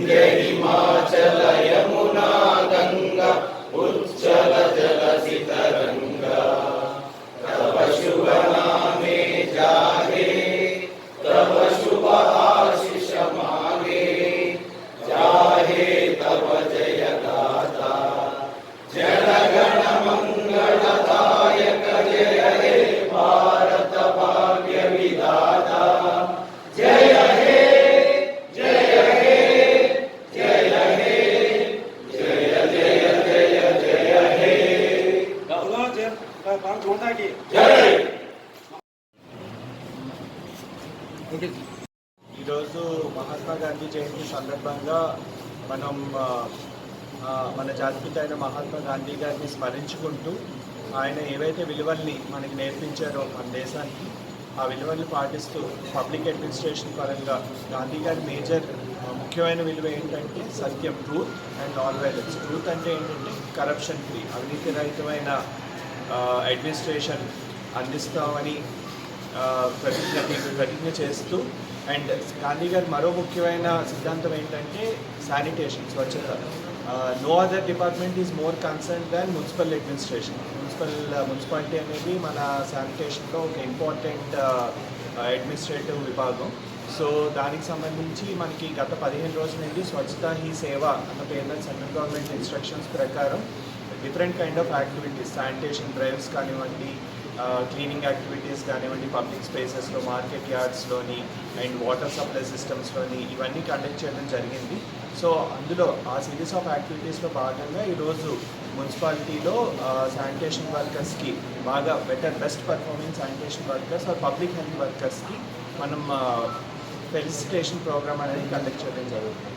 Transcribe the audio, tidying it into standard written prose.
विंध्य हिमाचल यमुना गंगा उच्चल जलधि तरंगा तव शुभ नामे जागे तव शुभ आशीष मांगे जाहे तव जय गाथा जनगण मंगलदायक जय हे भारत भाग्य विधाता जय हे जय हे जय हे जय जय जय जय हे जय ఈరోజు మహాత్మా గాంధీ జయంతి సందర్భంగా మనం మన జాతిపిత అయిన మహాత్మా గాంధీ గారిని స్మరించుకుంటూ ఆయన ఏవైతే విలువల్ని మనకి నేర్పించారో మన దేశానికి ఆ విలువల్ని పాటిస్తూ పబ్లిక్ అడ్మినిస్ట్రేషన్ పరంగా గాంధీ గారి మేజర్ ముఖ్యమైన విలువ ఏంటంటే సత్యం, truth and non violence. Truth అంటే ఏంటంటే కరప్షన్ ఫ్రీ, అవినీతి రహితమైన అడ్మినిస్ట్రేషన్ అందిస్తామని ప్రతిజ్ఞ చేస్తూ, అండ్ గాంధీ గారి మరో ముఖ్యమైన సిద్ధాంతం ఏంటంటే శానిటేషన్, స్వచ్ఛత. No other department is more concern than municipal administration. Municipality అనేది మన శానిటేషన్లో ఒక ఇంపార్టెంట్ అడ్మినిస్ట్రేటివ్ విభాగం. సో దానికి సంబంధించి మనకి గత 15 రోజుల నుండి స్వచ్ఛతా హీ సేవ అన్న పేరున సెంట్రల్ గవర్నమెంట్ ఇన్స్ట్రక్షన్స్ ప్రకారం different kind of activities, sanitation drives కానివ్వండి, క్లీనింగ్ యాక్టివిటీస్ కానివ్వండి, పబ్లిక్ స్పేసెస్లో, మార్కెట్ యార్డ్స్లోని అండ్ వాటర్ సప్లై సిస్టమ్స్లోని ఇవన్నీ కండక్ట్ చేయడం జరిగింది. సో అందులో ఆ సిరీస్ ఆఫ్ యాక్టివిటీస్లో భాగంగా ఈరోజు మున్సిపాలిటీలో శానిటేషన్ వర్కర్స్కి బాగా best performing sanitation workers or public health వర్కర్స్కి మనం ఫెలిసిటేషన్ ప్రోగ్రామ్ అనేది కండక్ట్ చేయడం జరుగుతుంది.